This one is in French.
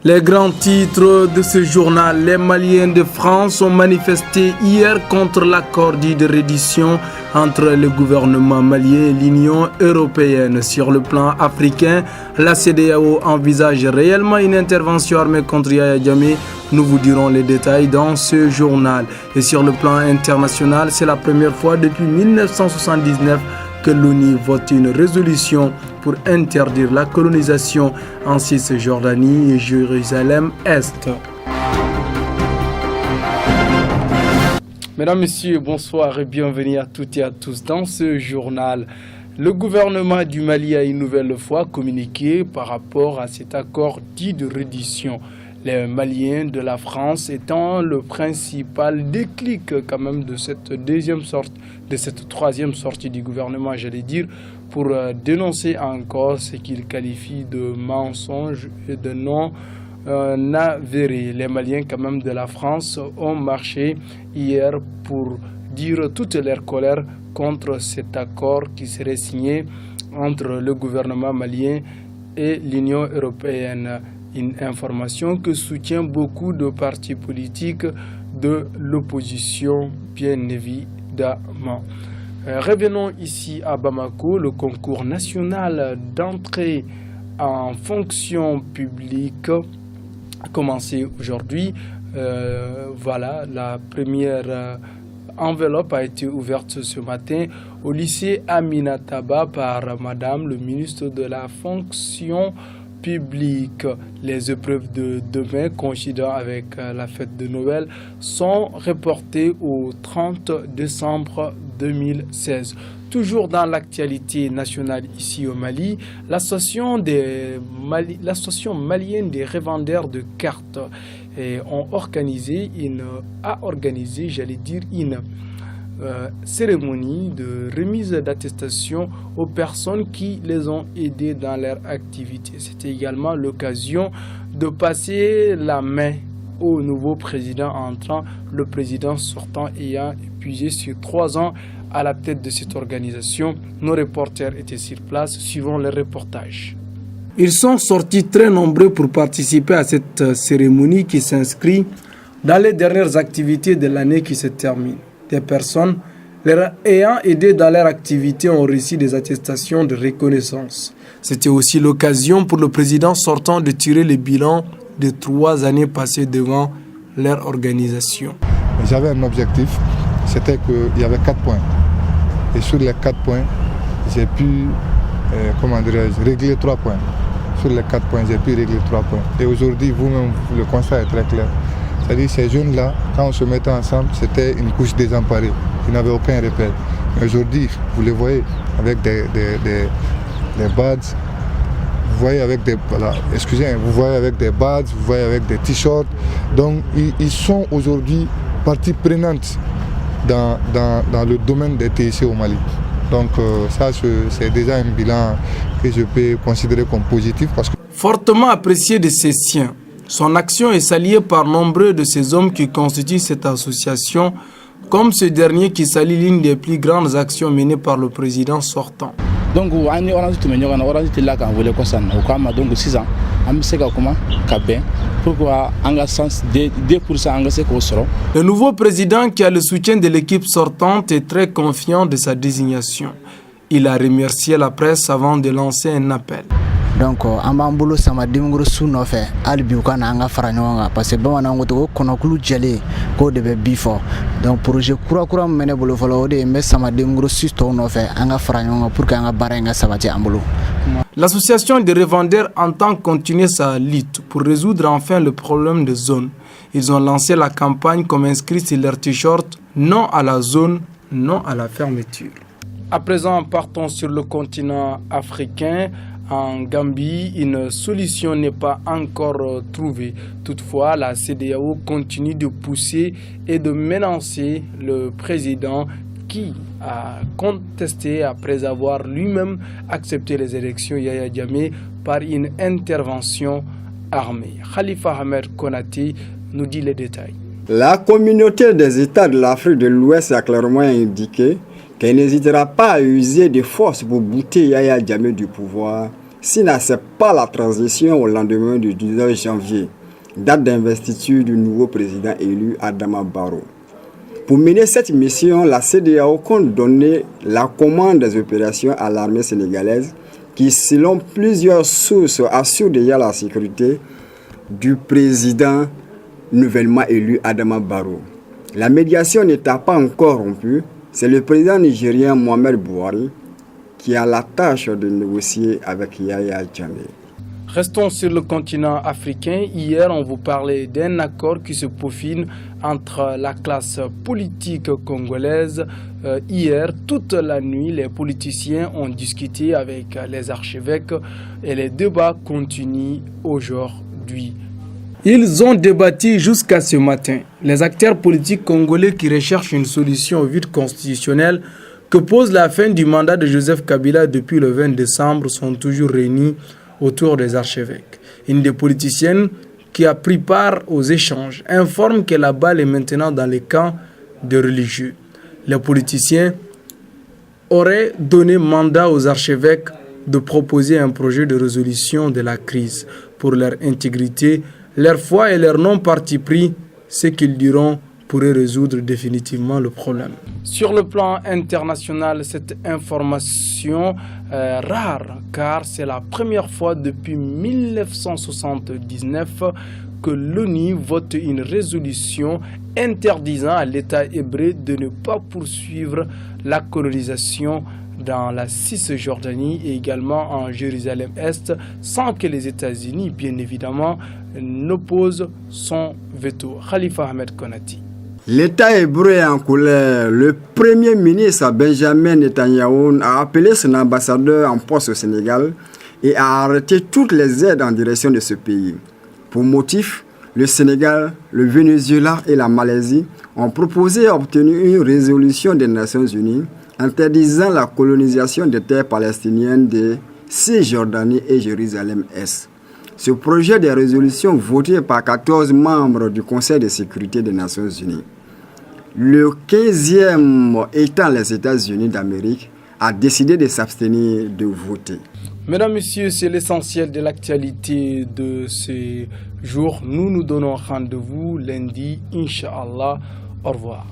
Les grands titres de ce journal, les Maliens de France ont manifesté hier contre l'accord dit de reddition entre le gouvernement malien et l'Union européenne. Sur le plan africain, la CEDEAO envisage réellement une intervention armée contre Yahya Jammeh. Nous vous dirons les détails dans ce journal. Et sur le plan international, c'est la première fois depuis 1979 que l'ONU vote une résolution pour interdire la colonisation en Cisjordanie et Jérusalem-Est. Mesdames, Messieurs, bonsoir et bienvenue à toutes et à tous dans ce journal. Le gouvernement du Mali a une nouvelle fois communiqué par rapport à cet accord dit de reddition. Les Maliens de la France étant le principal déclic quand même de cette troisième sortie du gouvernement, j'allais dire, pour dénoncer encore ce qu'ils qualifient de mensonges et de non avérés. Les Maliens quand même de la France ont marché hier pour dire toute leur colère contre cet accord qui serait signé entre le gouvernement malien et l'Union européenne. Une information que soutient beaucoup de partis politiques de l'opposition, bien évidemment. Revenons ici à Bamako. Le concours national d'entrée en fonction publique a commencé aujourd'hui. Voilà, la première enveloppe a été ouverte ce matin au lycée Aminataba par Madame le ministre de la fonction public. Les épreuves de demain, coïncidant avec la fête de Noël, sont reportées au 30 décembre 2016. Toujours dans l'actualité nationale ici au Mali, l'association malienne des revendeurs de cartes a organisé une cérémonie de remise d'attestation aux personnes qui les ont aidés dans leur activité. C'était également l'occasion de passer la main au nouveau président entrant, le président sortant ayant épuisé sur 3 ans à la tête de cette organisation. Nos reporters étaient sur place, suivant le reportage. Ils sont sortis très nombreux pour participer à cette cérémonie qui s'inscrit dans les dernières activités de l'année qui se termine. Des personnes leur ayant aidé dans leur activité ont reçu des attestations de reconnaissance. C'était aussi l'occasion pour le président sortant de tirer le bilan de 3 années passées devant leur organisation. J'avais un objectif, c'était qu'il y avait 4 points. Et sur les 4 points, j'ai pu régler 3 points. Sur les 4 points, j'ai pu régler 3 points. Et aujourd'hui, vous-même, le constat est très clair. C'est-à-dire ces jeunes-là, quand on se mettait ensemble, c'était une couche désemparée. Ils n'avaient aucun repère. Mais aujourd'hui, vous les voyez avec des badges, vous voyez avec des vous voyez avec des badges, vous voyez avec des t-shirts. Donc ils sont aujourd'hui partie prenante dans le domaine des TIC au Mali. Donc ça, c'est déjà un bilan que je peux considérer comme positif. Parce que fortement apprécié de ses siens, son action est saluée par nombreux de ces hommes qui constituent cette association, comme ce dernier qui salue l'une des plus grandes actions menées par le président sortant. Donc, on a le nouveau président qui a le soutien de l'équipe sortante est très confiant de sa désignation. Il a remercié la presse avant de lancer un appel. Donc an b'an bolo sama denmuru su nɔfɛ hali bi u ka na an ka fara ɲɔgɔn kan parce que bamananw ko ten ko kɔnɔkulu jɛlen k'o de bɛ bi fɔ donc projet kura min bɛ ne bolo fɔlɔ o de ye n bɛ sama denmuru su tɔw nɔfɛ an ka fara ɲɔgɔn kan pour que an ka baara in ka sabati an bolo. L'association des revendeurs entend continuer sa lutte pour résoudre enfin le problème de zone. Ils ont lancé la campagne comme inscrit sur leur t-shirt « Non à la zone, non à la fermeture ». À présent, partons sur le continent africain. En Gambie, une solution n'est pas encore trouvée. Toutefois, la CEDEAO continue de pousser et de menacer le président qui a contesté après avoir lui-même accepté les élections Yahya Jammeh par une intervention armée. Khalifa Ahmed Konaté nous dit les détails. La communauté des États de l'Afrique de l'Ouest a clairement indiqué qu'elle n'hésitera pas à user de force pour bouter Yahya Jammeh du pouvoir s'il n'accepte pas la transition au lendemain du 19 janvier, date d'investiture du nouveau président élu Adama Barrow. Pour mener cette mission, la CEDEAO compte donner la commande des opérations à l'armée sénégalaise qui, selon plusieurs sources, assure déjà la sécurité du président nouvellement élu Adama Barrow. La médiation n'étant pas encore rompue, c'est le président nigérien Mohamed Bouhari qui a la tâche de négocier avec Yahya Jammeh. Restons sur le continent africain. Hier, on vous parlait d'un accord qui se peaufine entre la classe politique congolaise. Hier, toute la nuit, les politiciens ont discuté avec les archevêques et les débats continuent aujourd'hui. Ils ont débattu jusqu'à ce matin. Les acteurs politiques congolais qui recherchent une solution au vide constitutionnel que pose la fin du mandat de Joseph Kabila depuis le 20 décembre sont toujours réunis autour des archevêques. Une des politiciennes qui a pris part aux échanges informe que la balle est maintenant dans les camps des religieux. Les politiciens auraient donné mandat aux archevêques de proposer un projet de résolution de la crise pour leur intégrité, leur foi et leur non-parti pris, ce qu'ils diront pourrait résoudre définitivement le problème. Sur le plan international, cette information est rare car c'est la première fois depuis 1979 que l'ONU vote une résolution interdisant à l'État hébreu de ne pas poursuivre la colonisation dans la Cisjordanie et également en Jérusalem-Est sans que les États-Unis, bien évidemment, n'opposent son veto. Khalifa Ahmed Konati. L'État hébreu est en colère. Le Premier ministre Benjamin Netanyahu a appelé son ambassadeur en poste au Sénégal et a arrêté toutes les aides en direction de ce pays. Pour motif, le Sénégal, le Venezuela et la Malaisie ont proposé et obtenu une résolution des Nations Unies interdisant la colonisation des terres palestiniennes de Cisjordanie et Jérusalem-Est. Ce projet de résolution voté par 14 membres du Conseil de sécurité des Nations Unies, le 15e étant les États-Unis d'Amérique, a décidé de s'abstenir de voter. Mesdames, Messieurs, c'est l'essentiel de l'actualité de ce jour. Nous nous donnons rendez-vous lundi, Inch'Allah. Au revoir.